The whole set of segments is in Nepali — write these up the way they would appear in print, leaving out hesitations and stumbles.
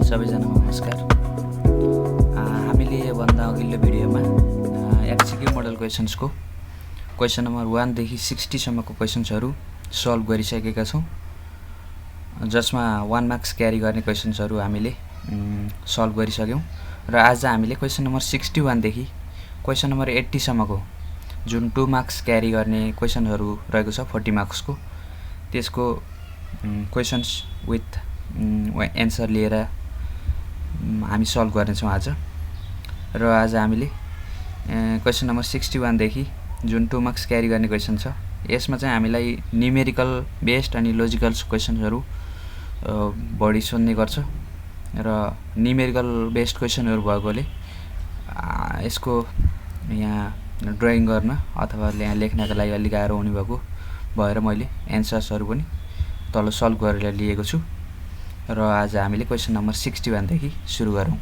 सबैजनामा नमस्कार। हामीले योभन्दा अघिल्लो भिडियोमा एमसीक्यू मोडल क्वेसन्सको क्वेसन नम्बर 1 देखि 60 सम्मको क्वेसन्सहरू सल्भ गरिसकेका छौँ, जसमा 1 मार्क्स क्यारी गर्ने क्वेसन्सहरू हामीले सल्भ गरिसक्यौँ। र आज हामीले क्वेसन नम्बर 61 देखि क्वेसन नम्बर 80 सम्मको जुन 2 मार्क्स क्यारी गर्ने क्वेसनहरू रहेको छ 40 मार्क्सको, त्यसको क्वेसन्स विथ एन्सर लिएर हामी सल्भ गर्नेछौँ आज। र आज हामीले क्वेसन नम्बर 61 देखि जुन 2 मार्क्स क्यारी गर्ने क्वेसन छ, यसमा चाहिँ हामीलाई न्युमेरिकल बेस्ड अनि लोजिकल क्वेसन्सहरू बढी सोध्ने गर्छ। र न्युमेरिकल बेस्ड क्वेसनहरू भएकोले यसको यहाँ ड्रइङ गर्न अथवा यहाँ लेख्नका लागि अलिक गाह्रो हुने भएको भएर मैले एन्सर्सहरू पनि तल सल्भ गरेर लिएको छु। र आज हामीले क्वेसन नम्बर 61 देखि सुरु गरौँ।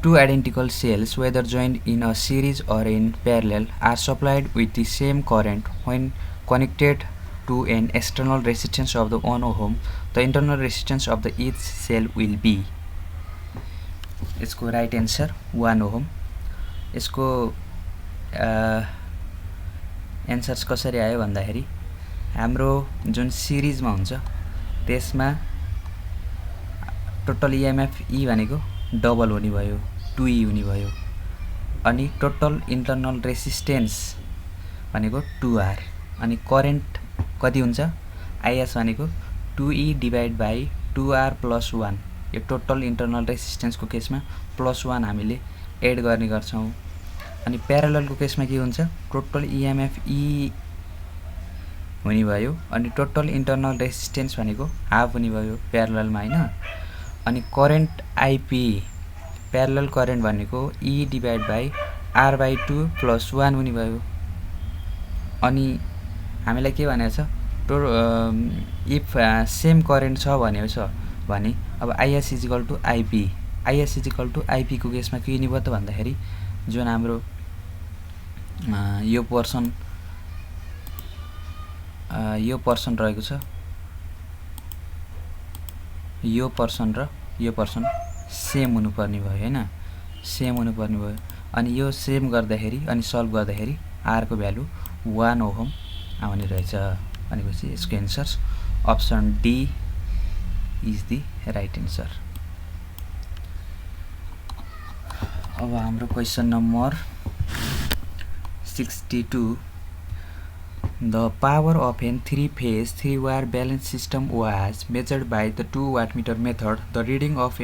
Two identical cells, whether joined in a series or in parallel, are supplied with the same current when connected to an external resistance of the 1 ohm. The internal resistance of the each cell will be. यसको राइट एन्सर 1 ओहम। यसको एन्सर्स कसरी आयो भन्दाखेरि हाम्रो जुन सिरिजमा हुन्छ त्यसमा टोटल इएमएफ ई भनेको डबल हुने भयो, 2E हुने भयो। अनि टोटल इन्टरनल रेसिस्टेन्स भनेको 2R। अनि करेन्ट कति हुन्छ, आइएस भनेको 2E divide by 2R plus 1। यो टोटल इन्टरनल रेसिस्टेन्सको केसमा प्लस 1 हामीले एड गर्ने गर्छौँ। अनि प्यारललको केसमा के हुन्छ, टोटल इएमएफ ई हुने भयो अनि टोटल इन्टरनल रेसिस्टेन्स भनेको हाफ हुने भयो प्यारललमा, हैन। अनि करेन्ट आइपी, प्यारलल करेन्ट भनेको E divide by R by 2 plus 1 हुने भयो। अनि हामीलाई के भनेको छ, इफ सेम करेन्ट छ भनेको छ भने अब IS equal to IP, IS equal to IP को केसमा के हुने भयो त भन्दाखेरि जुन हाम्रो यो पर्सन रहेको छ, यो पर्सन र यो पर्सन सेम हुनुपर्ने भयो, हैन, सेम हुनुपर्ने भयो। अनि यो सेम गर्दाखेरि अनि सल्भ गर्दाखेरि आर को भ्यालु 1 ओहम आउने रहेछ। भनेपछि यसको answer option D is the right answer. अब हाम्रो question number 62। The power of a 3-phase 3-wire balance system was measured by the 2 wattmeter method. The reading of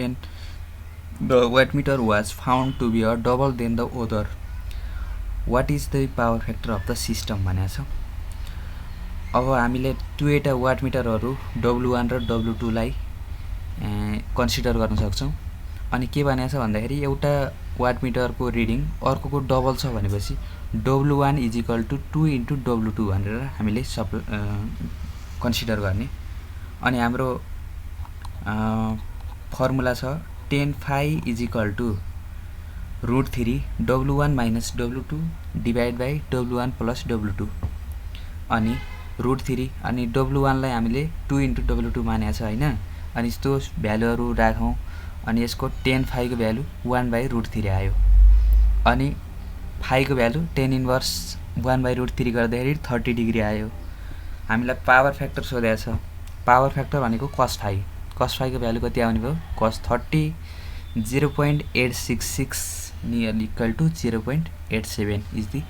the wattmeter was found to be double than the other. What is the power factor of the system भनेको छ। अब हामीले दुईटा वाटमिटरहरू W1 र W2 लाई कन्सिडर गर्न सक्छौँ। अनि के भनेको छ भन्दाखेरि एउटा वाटमिटरको रिडिङ अर्कोको डबल छ भनेपछि W1 equal to 2 into W2 भनेर हामीले कन्सिडर गर्ने। अनि हाम्रो फर्मुला छ 10 phi is equal to √3 W1 minus W2 divide by W1 plus W2। अनि √3 अनि W1 लाई हामीले 2 इन्टु W2 मानेको छ, हैन। अनि यस्तो भ्यालुहरू राखौँ। अनि यसको 10 फाइ को भ्यालु 1 बाई √3 आयो। अनि फाइ को भ्यालु 10 इन्भर्स 1 बाई √3 गर्दाखेरि 30 डिग्री आयो। हामीलाई पावर फ्याक्टर सोधेको छ। पावर फ्याक्टर भनेको कस फाइ, कस फाइ को भ्यालु कति आउने भयो, cos 30 0.866 nearly equal to 0.87 is the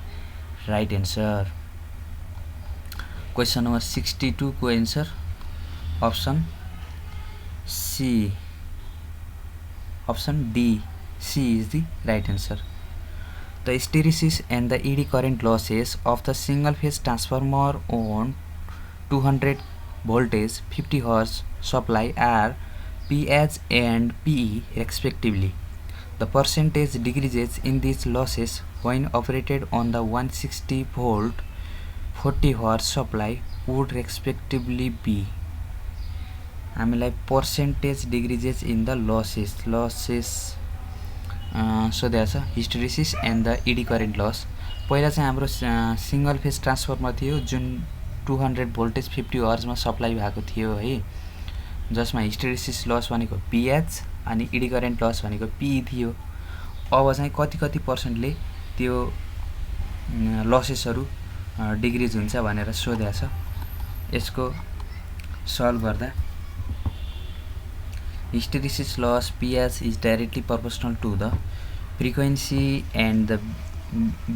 right answer. Question number 62 को answer option C, option D, C is the right answer. The hysteresis and the eddy current losses of the single phase transformer on 200 voltage 50 Hz supply are PH and PE respectively. The percentage decreases in these losses when operated on the 160 volt 40 Hz supply would respectively be. हामीलाई percentage decreases in the losses सोधेको छ, hysteresis and the eddy current loss. पहिला चाहिँ हाम्रो सिंगल फेज ट्रान्सफर्मर थियो जुन 200 भोल्टेज 50 हर्जमा सप्लाई भएको थियो है। जसमा हिस्टेरिसिस लस भनेको पिएच अनि इडी करेन्ट लस भनेको पी थियो। अब चाहिँ कति पर्सेन्टले त्यो लसेसहरू डिक्रिज हुन्छ भनेर सोधेको छ। यसको सल्भ गर्दा hysteresis loss PH is directly proportional to the frequency and the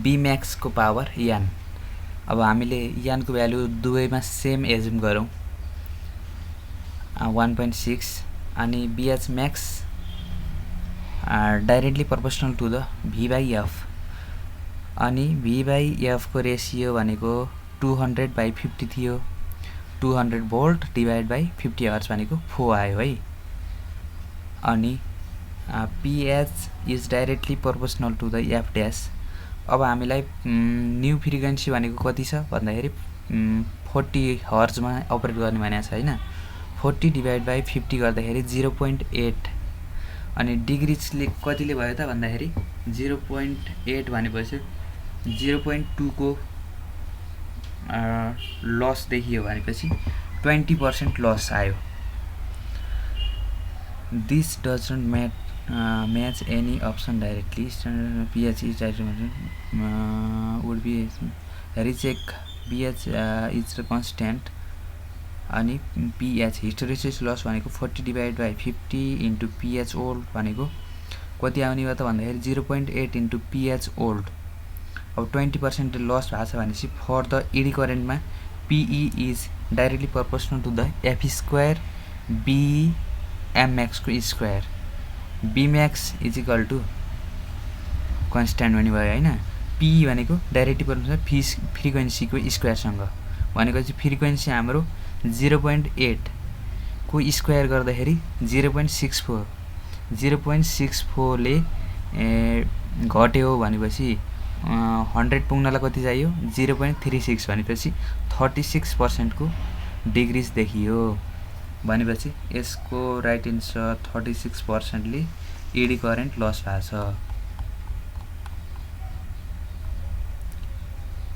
B max को पावर यान। अब हामीले यानको भ्यालु दुवैमा सेम एज्युम गरौँ 1.6 अनि BH max directly proportional to the V by F अनि भी बाई एफ को रेसियो भनेको 200/50 थियो। 200 भोल्ट डिभाइड बाई 50 हर्ट्ज भनेको 4 आयो है। अनि Ph is directly proportional to the f dash. अब हामीलाई न्यू फ्रिक्वेन्सी भनेको कति छ भन्दाखेरि 40 हर्ट्जमा अपरेट गर्ने भनेको छ हैन। 40 डिभाइड बाई 50 गर्दाखेरि 0.8 अनि डिग्रिजले कतिले भयो त भन्दाखेरि 0.8 भनेपछि 0.2 को लस देखियो भनेपछि 20% लस आयो। This doesn't match any option directly. Standard pH is directly would be recheck pH is constant अनि pH हिस्टेरिसिस लस भनेको 40 divide by 50 into pH old भनेको कति आउने भयो त भन्दाखेरि 0.8 इन्टु pH ओल्ड। अब 20% लस भएको छ भनेपछि फर द इडी करेन्टमा PE is directly proportional to the F square B MX को square. B max is equal to constant भन्ने भयो हैन। पी भनेको डाइरेक्टली प्रोपोर्सनल फ्रिक्वेन्सीको स्क्वायरसँग भनेपछि फ्रिक्वेन्सी हाम्रो 0.8 को स्क्वायर गर्दाखेरि 0.64 0.64 ले घट्यो भनेपछि 100 पुग्नलाई कति चाहियो 0.36 भनेपछि 36% को डिग्रिज देखियो भनेपछि यसको राइट एन्सर 36% ले एडी करेन्ट लस भएको छ।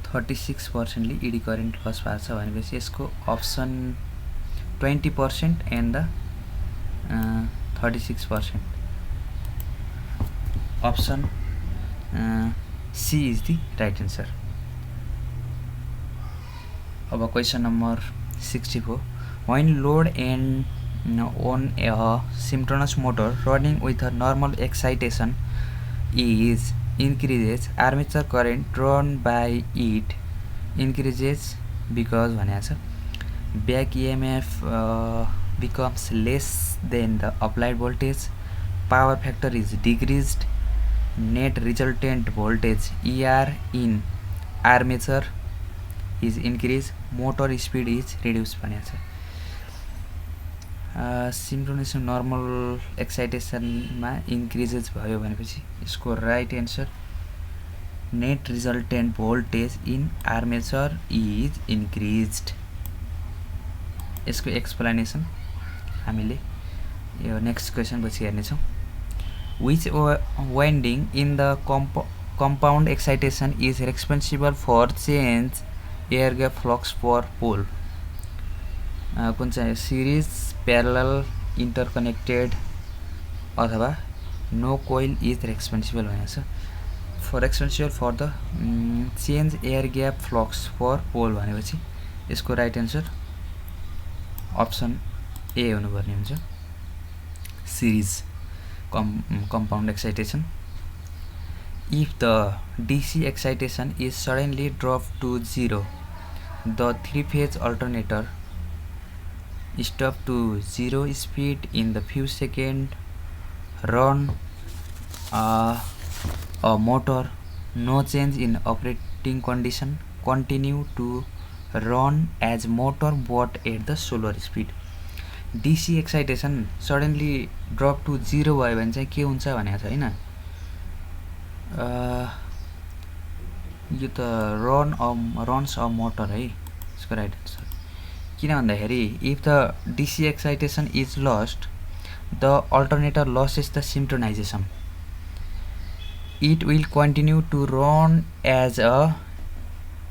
36% ले एडी करेन्ट लस भएको छ भनेपछि यसको option 20% and the 36%। Option C is the right answer. अब question number 64 when load and on a synchronous motor running with a normal excitation is increases armature current drawn by it increases because भनेको छ back EMF becomes less than the applied voltage, power factor is decreased, net resultant voltage ER in armature is increased, motor speed is reduced भनेको छ। सिन्क्रोनस नर्मल एक्साइटेसनमा इन्क्रिजेस भयो भनेपछि यसको right answer net resultant voltage in armature is increased. यसको एक्सप्लेनेसन हामीले यो नेक्स्ट क्वेसन पछि हेर्नेछौँ। Which winding in the compound excitation is responsible for change air gap flux per pole. कुन चाहिँ सिरिज प्यारलल इन्टरकनेक्टेड अथवा नो कोइल इज रेस्पोन्सिबल भनेको छ for responsible for the change air gap flux for pole भनेपछि यसको राइट एन्सर अप्सन ए हुनुपर्ने हुन्छ series compound excitation. If the DC excitation is suddenly dropped to 0, the three-phase alternator stop to 0 speed in the few seconds, run a motor, no change in operating condition, continue to run as motor but at the slower speed. DC excitation suddenly drop to 0 भयो भने चाहिँ के हुन्छ भनेको छ हैन। यो त runs a motor है यसको राइट आन्सर। किन भन्दाखेरि if the DC excitation is lost, the alternator loses the synchronization. It will continue to run as a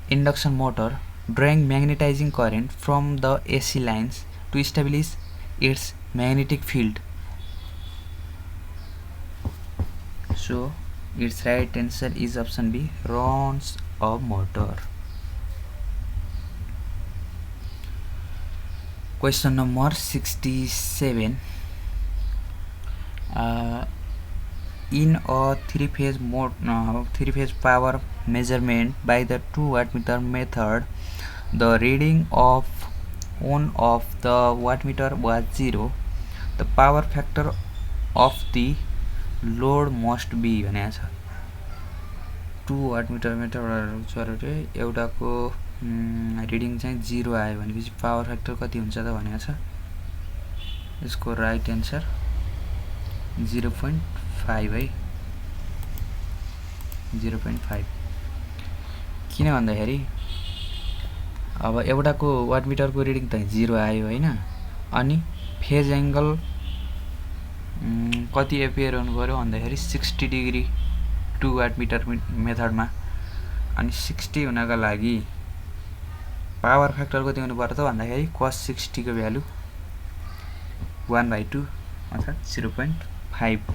induction motor, drawing magnetizing current from the AC lines to establish its magnetic field. So its right answer is option B, runs a motor. Question number 67. In a three-phase power measurement by the 2 wattmeter method, the reading of one of the wattmeter was 0. The power factor of the load must be भनेको छ 2 वाटमिटर मेथड एउटाको रिडिङ चाहिँ 0 आयो भनेपछि पावर फ्याक्टर कति हुन्छ त भनेको छ यसको राइट एन्सर 0.5 है 0.5 किन भन्दाखेरि अब एउटाको वाटमिटरको रिडिङ त 0 आयो हैन अनि फेज एंगल कति एम्पियर हुनु पर्यो भन्दाखेरि 60 डिग्री 2 वाटमिटर मेथडमा अनि 60 हुनका लागि पावर फ्याक्टर कति हुनु पर्यो त भन्दाखेरि cos 60 को भ्यालु 1/2 अर्थात 0.5.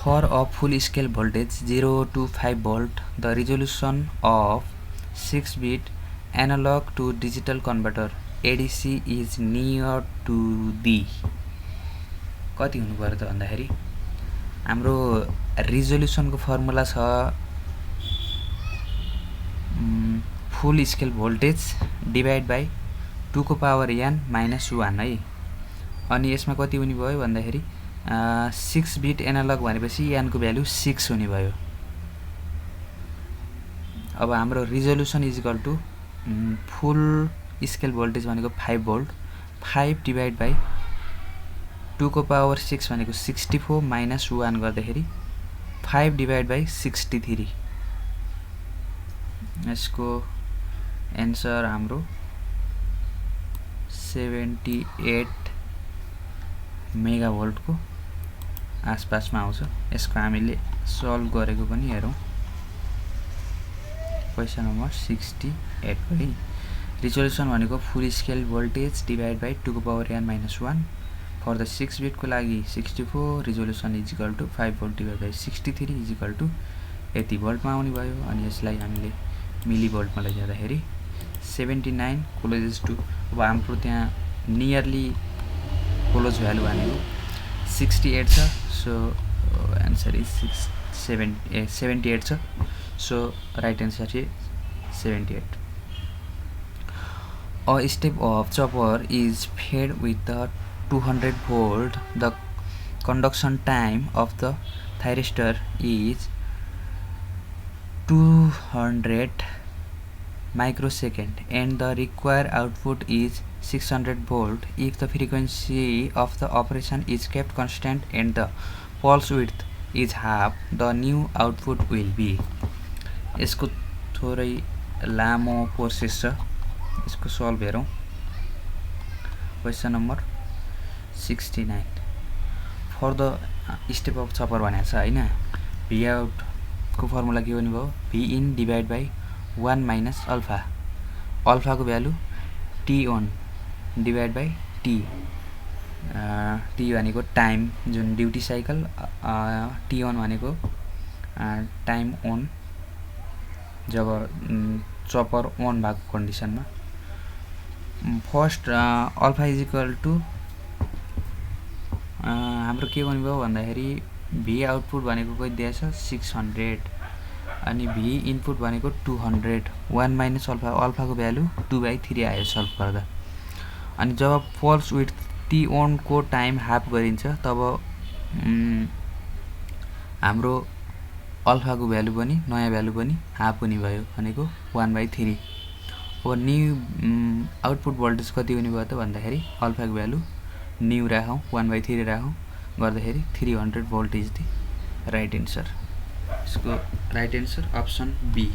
For a full scale voltage 0 to 5 volt, the resolution of 6-bit analog to digital converter ADC is near to the कति हुनु पर्यो त भन्दाखेरि हाम्रो रिजोल्युसन को फर्मुला छ फुल स्केल भोल्टेज डिवाइड बाइ 2 को पावर n - 1 है अनि यसमा कति हुने भयो भन्दाखेरि 6 बिट एनालग भनेपछि n को भ्यालु 6 हुने भयो अब हाम्रो resolution is equal to full scale voltage भनेको 5 भोल्ट 5 डिवाइड बाइ 2 को पावर 6 भनेको 64 - 1 गर्दाखेरि 5 डिवाइड बाइ 63 यसको एन्सर हाम्रो 78 मेगाभोल्ट को आसपासमा आउँछ यसको हामीले सल्भ गरेको पनि हेरौं क्वेशन नम्बर 68 है रिजोल्युसन भनेको full scale voltage divide by 2 को power n - 1 for the 6 bit को लागि 64 resolution is equal to 5 volt divide by 63 is equal to यति भोल्टमा आउने भयो अनि यसलाई हामीले मिली भोल्टमा लैजाँदाखेरि 79 क्लोजेस टु अब हाम्रो त्यहाँ नियरली क्लोज भ्यालु भनेको 68 छ सो आन्सर इज 78 छ so right answer is 78 A step of chopper is fed with the 200 volt. The conduction time of the thyristor is 200 microsecond and the required output is 600 volt. If the frequency of the operation is kept constant and the pulse width is half, the new output will be. यसको थोरै लामो प्रोसेस छ इसको सल्भ हेरौं question number 69 for the step of chopper भनेको छ हैन V आउट को फर्मुला के हुने भयो V in divide by 1 minus alpha alpha को value T on divide by T T भनेको टाइम जुन ड्युटी साइकल T on भनेको टाइम on जब चपर on भएको कन्डिसनमा first alpha is equal to हाम्रो के भन्नु भयो भन्दाखेरि V आउटपुट भनेको कति दिएछ 600 अनि V इनपुट भनेको 200 1 माइनस अल्फा अल्फा को भ्यालु 2/3 आयो सल्भ गर्दा अनि जब पल्स विथ T on को टाइम हाफ गरिन्छ तब हाम्रो अल्फा को भ्यालु पनि नयाँ भ्यालु पनि हाफ हुने भयो भनेको 1/3 अब न्यू आउटपुट भोल्टेज कति हुने भयो त भन्दाखेरि अल्फा को भ्यालु न्यू राखौं 1/3 राखौं गर्दाखेरि 300 volt is the right answer इसको right answer option B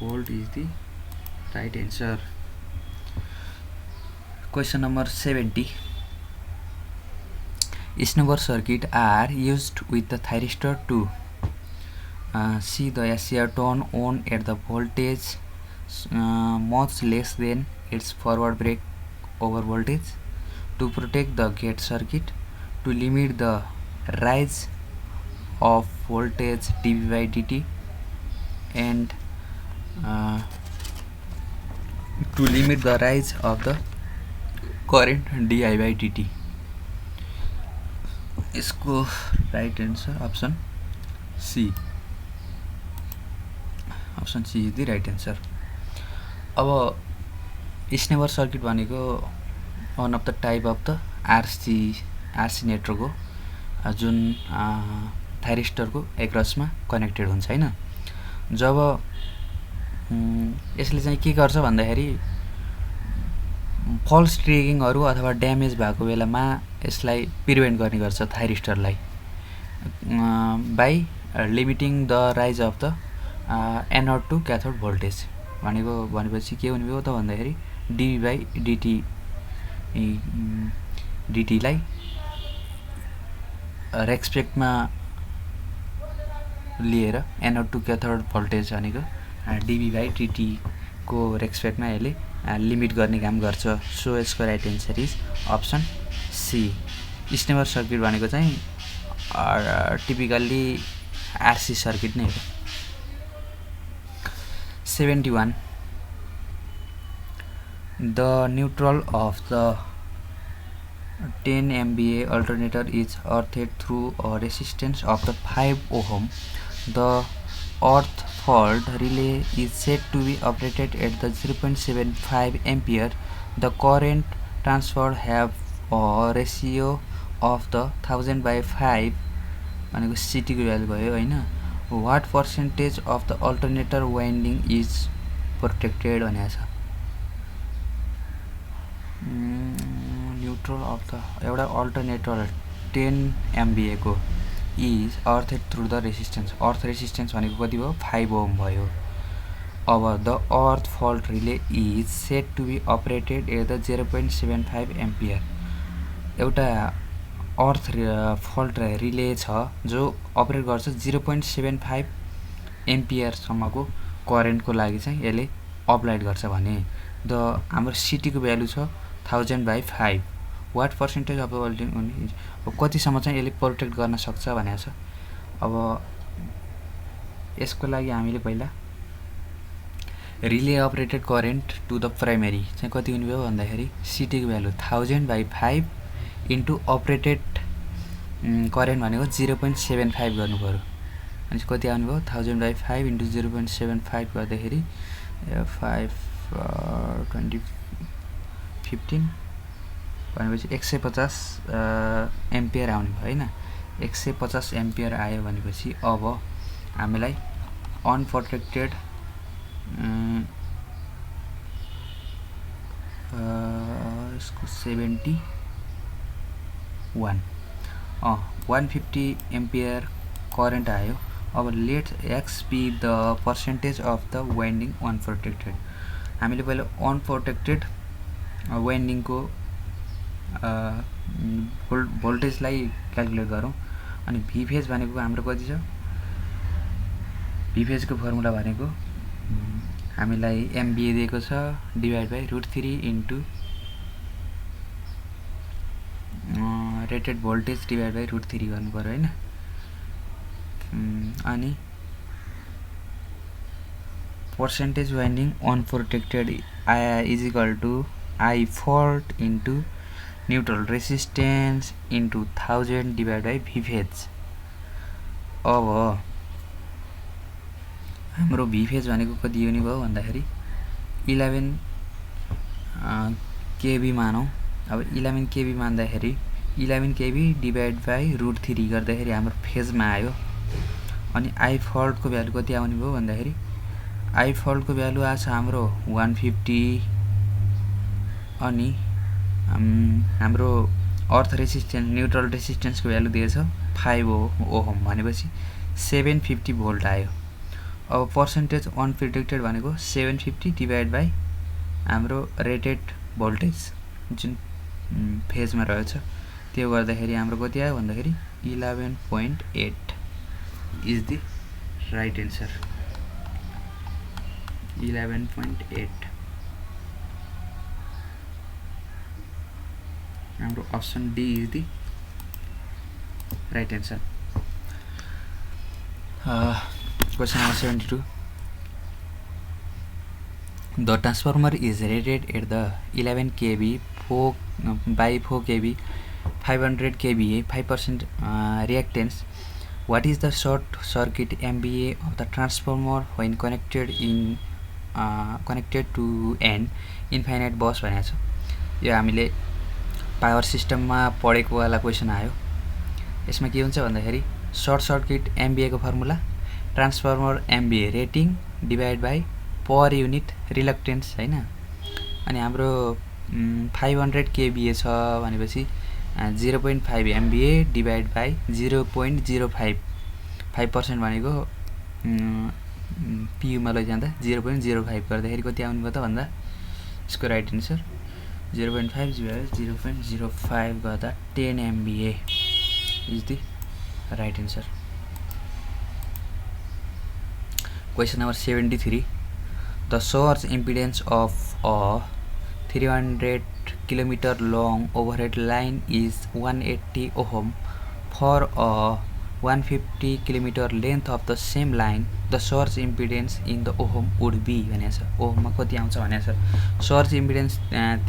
volt is the right answer. Question number 70. snubber circuit are used with the thyristor to see the SCR turn on at the voltage much less than its forward break over voltage, to protect the gate circuit, to limit the rise of voltage dV by dt, and to limit the rise of the current di by dt. इसको right answer option C, option C is the right answer. अब स्नेबर सर्किट भनेको one of the type of the RC network हो जुन थाइरिस्टरको एक्रसमा कनेक्टेड हुन्छ हैन। जब यसले चाहिँ के गर्छ भन्दाखेरि फल्स ट्रिगिङहरू अथवा ड्यामेज भएको बेलामा यसलाई प्रिभेन्ट गर्ने गर्छ थाइरिस्टरलाई by limiting the rise of the anode to cathode voltage. भनेपछि के हुने भयो त भन्दाखेरि डिभी बाई डिटीलाई रेस्पेक्टमा लिएर एनोड टु क्याथोड भोल्टेज भनेको डिभी बाई डिटीको रेस्पेक्टमा यसले लिमिट गर्ने काम गर्छ। सो यसको right answer is option C. Snubber circuit भनेको चाहिँ टिपिकल्ली आरसी सर्किट नै हो। 71 The neutral of the 10 MVA alternator is earthed through a resistance of the 5 ohm. The earth fault relay is said to be operated at the 0.75 ampere. The current transfer have a ratio of the 1000/5 भनेको CT को भ्यालु भयो हैन। What percentage of the alternator winding is protected भनेको छ। न्यूट्रल अफ द एउटा अल्टरनेटर 10 MVA को is earthed through the resistance. Earth resistance भनेको कति भयो 5 ओम भयो। अब the earth fault relay is set to be operated at the 0.75 ampere. एउटा अर्थ फल्ट रिले छ जो अपरेट गर्छ 0.75 एम्पियरसम्मको करेन्टको लागि चाहिँ यसले अप्लाइड गर्छ भने द हाम्रो सिटी को भ्यालु छ 1000/5। What percentage of the voltage कतिसम्म चाहिँ यसले प्रोटेक्ट गर्न सक्छ भनेको छ। अब यसको लागि हामीले पहिला relay operated current to the primary चाहिँ कति हुने भयो भन्दाखेरि सिटी को भ्यालु 1000/5 इन्टु अपरेटेड करेन्ट भनेको 0.75 गर्नु पर्यो। अनि कति आउने भयो 1000/5 इन्टु 0.75 गर्दाखेरि 5 20 15 भनेपछि 150 एम्पियर आउने भयो हैन। 150 एम्पियर आयो भनेपछि अब हामीलाई अनप्रोटेक्टेड यसको 71 150 एम्पियर करेन्ट आयो। अब let x be the percentage of the winding unprotected. हामीले पहिला अनप्रोटेक्टेड वाइन्डिङ को भोल्टेजलाई क्याल्कुलेट गरौँ। अनि भी फेज भनेको हाम्रो कति छ भी फेज को फर्मुला भनेको हामीलाई एमबीए दिएको छ divide by √3 into rated voltage divide by √3 गर्नु पर्यो हैन। अनि percentage winding unprotected is equal to I fault into neutral resistance into 1000 divide by V phase. अब हाम्रो भी फेज भनेको कति हुने भयो भन्दाखेरि 11 केबी मानौँ। अब 11 केबी मान्दाखेरि 11 केबी डिभाइड बाइ √3 गर्दाखेरि हाम्रो फेजमा आयो। अनि आई फल्ट को भ्यालु कति आउने भयो भन्दाखेरि आई फल्ट को भ्यालु आछ हाम्रो 150। अनि हाम्रो अर्थ रेसिस्टेन्स न्यूट्रल रेसिस्टेन्स को भ्यालु दिएछ 5 ओहम भनेपछि 750 भोल्ट आयो। अब पर्सेन्टेज अनप्रोटेक्टेड भनेको 750 डिभाइड बाइ हाम्रो रेटेड भोल्टेज जुन फेजमा रहेछ त्यो गर्दाखेरि हाम्रो कति आयो भन्दाखेरि 11.8 इज द राइट एन्सर। 11.8 हाम्रो option D is the right answer. Question number 72 The transformer is rated at the 11 kV 4 kV 500 kVA 5% reactance. What is the short circuit MVA of the transformer when connected to an infinite bus भनेको छ। यो हामीले पावर सिस्टममा पढेको वाला क्वेसन आयो। यसमा के हुन्छ भन्दाखेरि सर्ट सर्किट एमभीए को formula transformer MVA rating divide by per unit reluctance हैन। अनि हाम्रो 500 केभीए छ भनेपछि 0.5 एमभीए डिभाइड बाई 0.05 5% भनेको पीयुमा लैजाँदा 0.05 गर्दाखेरि कति आउने भयो त भन्दा यसको राइट आन्सर 0.5 0.05 गर्दा 10 MVA is the right answer. Question number 73 The source impedance of a 300 km long overhead line is 180 ohm. For a 150 km length of the same line, the source impedance in the ohm would be भनेको छ। ओहममा कति आउँछ भनेको छ। सोर्स इम्पिडेन्स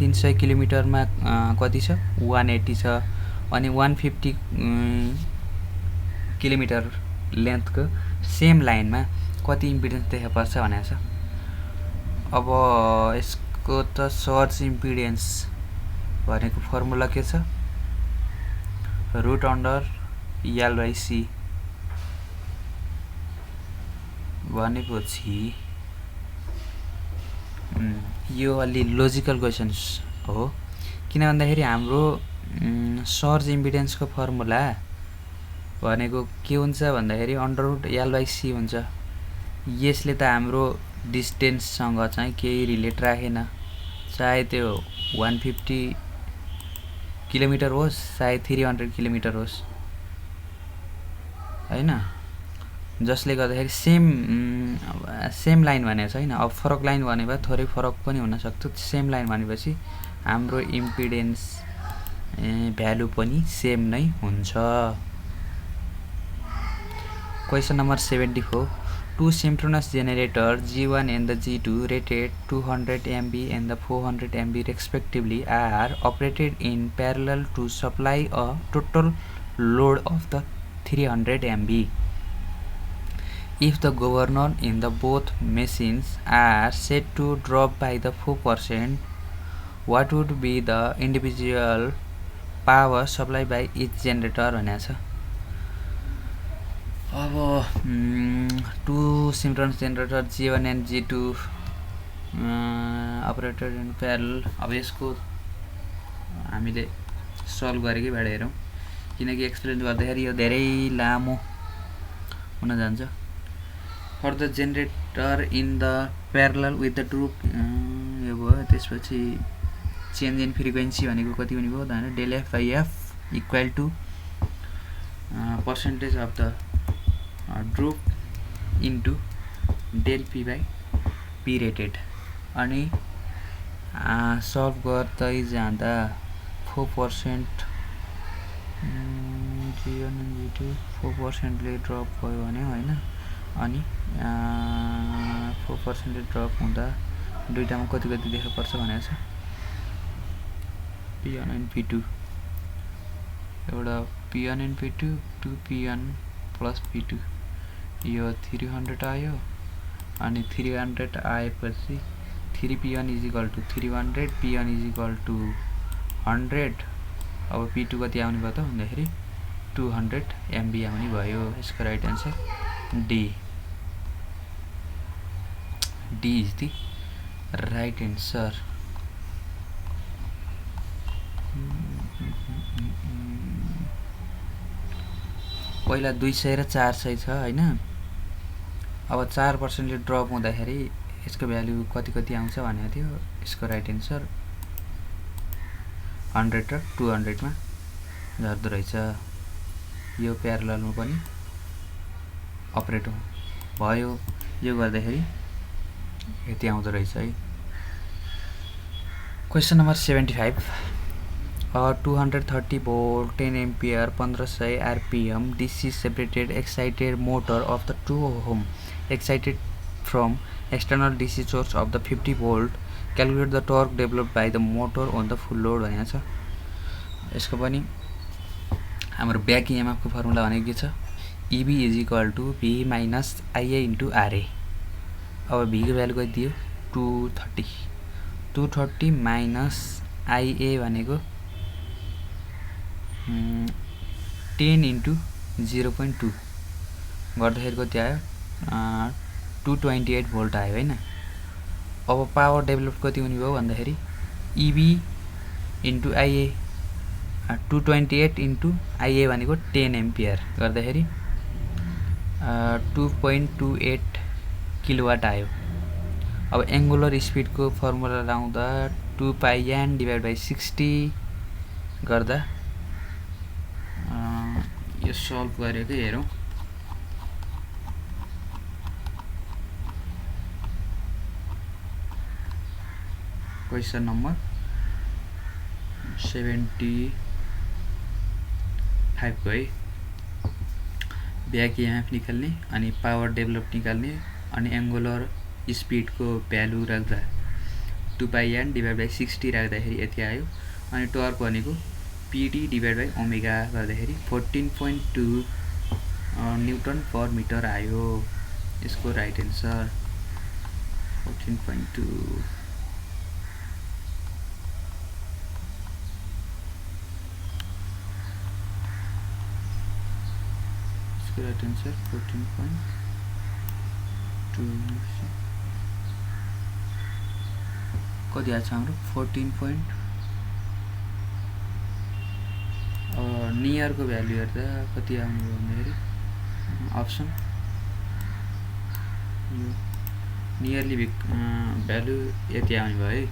300 किलोमिटरमा कति छ 180 छ। अनि 150 किलोमिटर लेन्थको सेम लाइनमा कति इम्पिडेन्स देखा पर्छ भनेको छ। अब यसको त सोर्स इम्पिडेन्स भनेको फर्मुला के छ root under L by C भनेपछि यो अलि लोजिकल क्वेशन्स हो। किन भन्दाखेरि हाम्रो सोर्स इम्पिडेन्सको फर्मुला भनेको के हुन्छ भन्दाखेरि under root L by C हुन्छ। यसले त हाम्रो डिस्टेन्ससँग चाहिँ केही रिलेट राखेन, चाहे त्यो 150 किलोमिटर होस् चाहे 300 किलोमिटर होस् हैन। जसले गर्दाखेरि सेम लाइन भनेको छ हैन। अब फरक लाइन भने भए थोरै फरक पनि हुन सक्छ। सेम लाइन भनेपछि हाम्रो इम्पिडेन्स भ्यालु पनि सेम नै हुन्छ। Question number 74 Two synchronous generators G1 and the G2 rated 200 MV and the 400 MV respectively are operated in parallel to supply a total load of the 300 MV. If the governor in the both machines are set to drop by the 4%, what would be the individual power supply by each generator भनेको छ। अब two synchronous generator G1 and G2 operated in parallel. अब यसको हामीले सल्भ गरेकै भएर हेरौँ, किनकि एक्सप्लेन गर्दाखेरि यो धेरै लामो हुन जान्छ। For the generator in the parallel with the droop यो भयो। त्यसपछि चेन्ज इन फ्रिक्वेन्सी भनेको कति हुने भयो त del F by F equal to percentage of the droop into del P by P rated. अनि सल्भ गर्दै जाँदा 4% G1 एन्ड G2 4%ले ड्रप भयो भने होइन। अनि 4%ले ड्रप हुँदा दुईटामा कति कति देखा पर्छ भनेको छ P1 एन्ड P2। एउटा P1 and P2 2P1 plus P2 यो 300 आयो। अनि 300 आएपछि 3P1 is equal to 300 P1 is equal to 100। अब P2 कति आउने भयो त भन्दाखेरि 200 MV आउने भयो। यसको right answer D is the right answer. पहिला 200 र 400 छ हैन। अब 4%ले ड्रप हुँदाखेरि यसको भ्यालु कति कति आउँछ भनेको थियो। यसको राइट आन्सर 100 र 200 मा झर्दो रहेछ। यो प्यारललमा पनि अपरेट भयो। यो गर्दाखेरि यति आउँदो रहेछ है। Question number 75 230 volt 10 ampere 1500 rpm DC separated excited motor of the 2 ohm excited from external DC source of the 50 volt. Calculate the torque developed by the motor on the full load भनेको छ। यसको पनि हाम्रो ब्याक EMF को फर्मुला भनेको के छ? EB = V - IA × RA। अब V को भ्यालु कति दियो? 230 माइनस IA भनेको 10 × 0.2 गर्दाखेरि कति आयो? 228 भोल्ट आयो हैन। अब पावर डेभलप कति हुने भयो भन्दाखेरि EB × IA 228 × IA भनेको 10 एम्पियर गर्दाखेरि 2.28 किलोवाट आयो। अब एंगुलर स्पीड को फर्मुला लाउँदा 2πn/60 गर्दा यो सल्भ गरेको हेरौं। क्वेशन नम्बर 75 को है। ब्याक EMF निकाल्ने अनि पावर डेभलप निकाल्ने अनि एंगुलर स्पीड को भ्यालु राख्दा 2πn/60 राख्दाखेरि यति आयो। अनि टर्क भनेको PD/ओमेगा गर्दाखेरि 14.2 न्यूटन पर मिटर आयो। यसको राइट आन्सर 14.2। इसको राइट आन्सर 14.2 कति आछ हाम्रो 14. नियर को भ्यालु हेर्दा कति आउने हो भन्दाखेरि अप्सन यो नियरली भ्यालु यति आउने भयो है।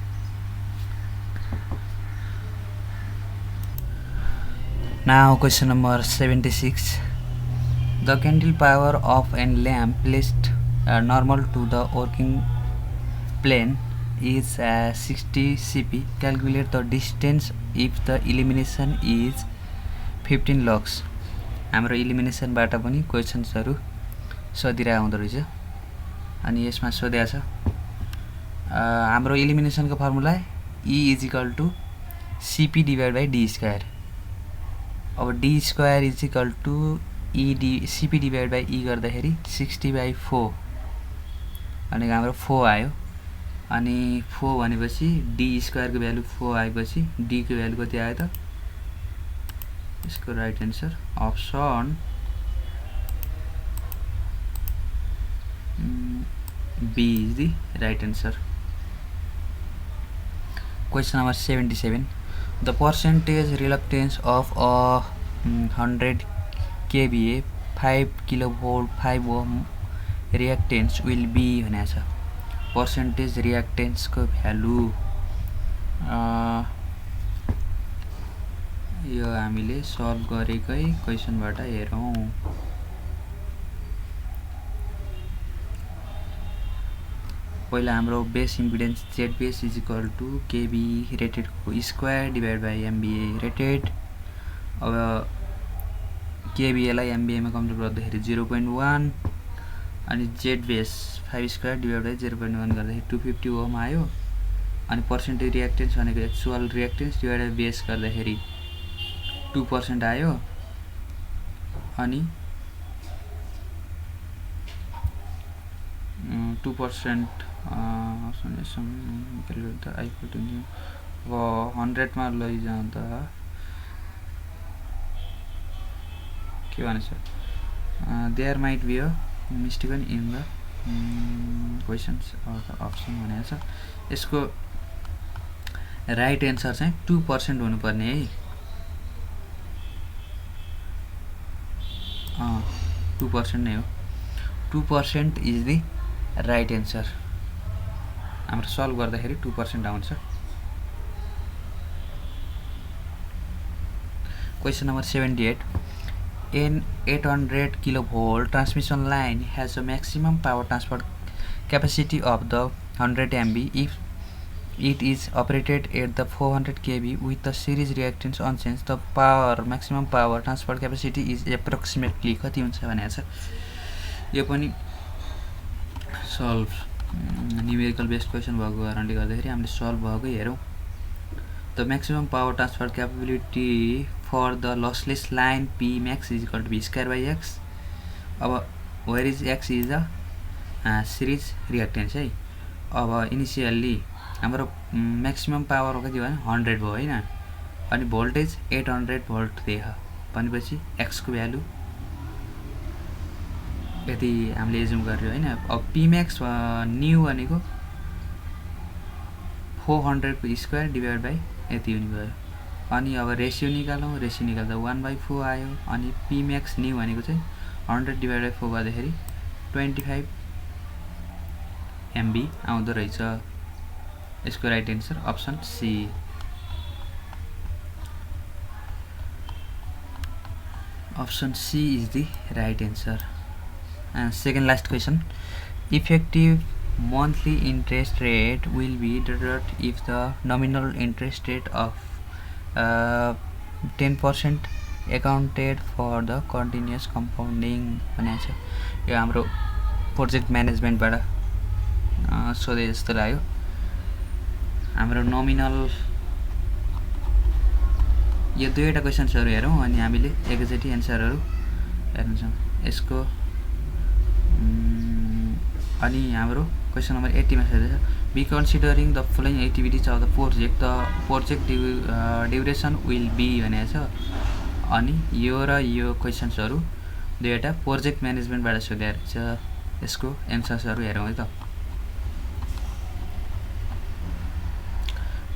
Now question number 76. The candle power of a lamp placed normal to the working plane is 60 cp. Calculate the distance if the illumination is 15 lux. हाम्रो इलिमिनेसन बाट पनि क्वेशन्सहरु सोधिरा आउँदो रहेछ। अनि यसमा सोधेको छ हाम्रो इलिमिनेसन को फर्मुला E = CP/d²। अब d² = CP/E गर्दाखेरि 60/4 भनेको हाम्रो 4 आयो। अनि 4 भनेपछि d² को भ्यालु 4 आएपछि d को भ्यालु कति आयो त? इसको right answer option B is the right answer. Question number 77. The percentage reluctance of a 100 kVA 5 kilovolt 5 ohm reactance will be भनेको छ। percentage reactance को भ्यालु यो हामीले सल्भ गरेकै क्वेशनबाट हेरौं। पहिला हाम्रो base impedance ZBase = KB rated को स्क्वायर / MVA रेटेड। अब KVA लाई MVA मा कन्भर्ट गर्दाखेरि 0.1 अनि ZBase 5² / 0.1 गर्दाखेरि 250 ओम आयो। अनि पर्सेन्टेज रिएक्टेन्स भनेको एक्चुअल रिएक्टेन्स डिवाइडेड बेस गर्दाखेरि 2% आयो। अनि 2% अब 100 मा लैजाँदा के भन्छ there might be a mistaken in the questions or the option भनेको छ। यसको राइट आन्सर चाहिँ 2% हुनुपर्ने है। 2% नै हो। 2% इज द राइट आन्सर। हाम्रो सल्भ गर्दाखेरि 2% आउँछ। Question number 78. An 800 kilovolt transmission line has a maximum power transfer capacity of the 100 MB if it is operated at the 400 kV with the series reactance unchanged. The maximum power transfer capacity is approximately कति हुन्छ भनेको छ। यो पनि सल्भ न्युमेरिकल बेस्ड क्वेसन भएको कारणले गर्दाखेरि हामीले सल्भ भएको हेरौँ। The maximum power transfer capability for the lossless line P max is equal to V square by X. अब where is X is a series reactance है। अब इनिसियल्ली हाम्रो म्याक्सिमम पावर कति भयो 100 भयो हैन, अनि भोल्टेज 800 भोल्ट दिए भनेपछि X को भ्यालु यति हामीले एजुम गर्यो हैन। अब P max न्यू भनेको 400 को स्क्वायर डिभाइड बाइ यति हुने भयो। अनि अब रेशियो निकालौँ, रेशियो निकाल्दा 1/4 आयो। अनि P max न्यू भनेको चाहिँ 100 डिभाइड बाइ 4 गर्दाखेरि 25 MB आउँदो रहेछ। यसको right answer option C. Option C is the right answer. And second last question. Effective monthly interest rate will be deducted if the nominal interest rate of 10% accounted for the continuous compounding भनेको छ। यो हाम्रो प्रोजेक्ट म्यानेजमेन्टबाट सोधे जस्तो लाग्यो। हाम्रो नोमिनल यो दुईवटा क्वेसन्सहरु हेरौँ अनि हामीले एकैचोटी एन्सरहरु हेर्नुछौँ यसको। अनि हाम्रो क्वेसन नम्बर 80 मा सोधेछ be considering the following activities of the project duration will be भनेको छ। अनि यो र यो क्वेसन्सहरु दुईवटा प्रोजेक्ट म्यानेजमेन्टबाट सोधेको छ। यसको एन्सर्सहरु हेरौँ है त।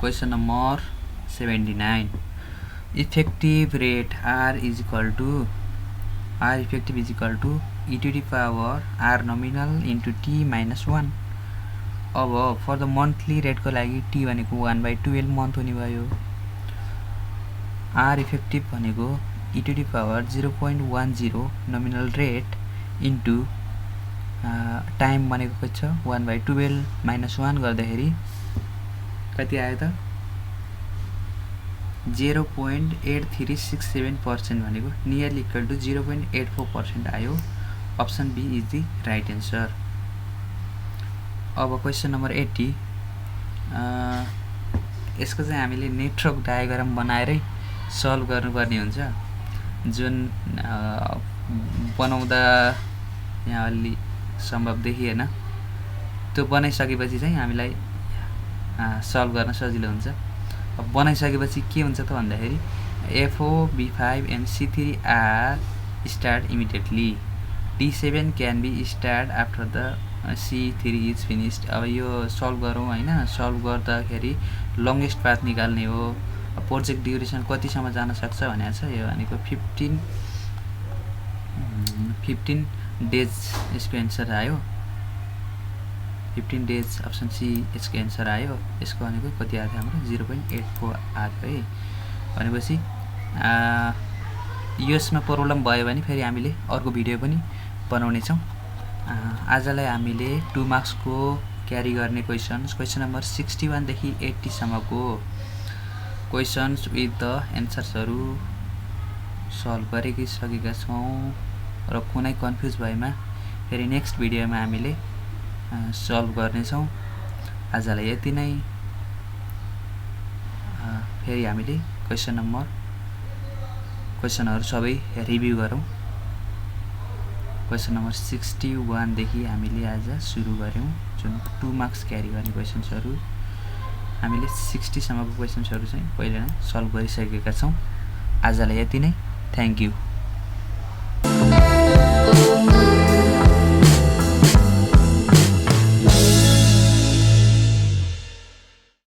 Question number 79. Effective rate R effective is equal to e to the power R nominal into T minus 1. अब for the monthly rate को लागि T भनेको 1/12 month हुने भयो। R effective भनेको e to the power 0.10 nominal rate into time भनेको कति छ 1/12 minus 1 गर्दाखेरि कति आयो त 0.8367% भनेको नियरली इक्वल टु 0.84% आयो। Option B is the right answer. अब क्वेसन नम्बर 80 यसको चाहिँ हामीले नेटवर्क डायग्राम बनाएरै सल्भ गर्नुपर्ने हुन्छ, जुन बनाउँदा यहाँ अलि सम्भव देखिएन। त्यो बनाइसकेपछि चाहिँ हामीलाई सल्भ गर्न सजिलो हुन्छ। अब बनाइसकेपछि के हुन्छ त भन्दाखेरि FO B5 and C3 are start immediately. D7 can be start after the C3 is finished. अब यो सल्भ गरौँ हैन। सल्भ गर्दाखेरि लङ्गेस्ट पाथ निकाल्ने हो। प्रोजेक्ट ड्युरेसन कतिसम्म जान सक्छ भनेको छ। यो भनेको 15 डेज यसको एन्सर आयो। 15 डेज अप्सन सी यसको एन्सर आयो। यसको भनेको कति आयो हाम्रो 0.84 आयो है। भनेपछि यसमा प्रब्लम भयो भने फेरि हामीले अर्को भिडियो पनि बनाउने छौं। आजलाई हामीले 2 मार्क्स को क्यारी गर्ने क्वेशन्स क्वेशन नम्बर 61 देखि 80 सम्मको क्वेशन्स विथ द एन्सर्सहरु सल्भ गरिसकेका छौं र कुनै कन्फ्युज भएमा फेरि नेक्स्ट भिडियोमा हामीले सल्भ गर्ने छौं। आजलाई यति नै। फेरि हामीले क्वेशनहरु सबै रिभ्यु गरौँ। क्वेशन नम्बर 61 देखि हामीले आज सुरु गर्यौं, जुन 2 मार्क्स क्यारी गर्ने क्वेशन्सहरु। हामीले 60 सम्मको क्वेशन्सहरु चाहिँ पहिले नै सल्भ गरिसकेका छौं। आजलाई यति नै। Thank you.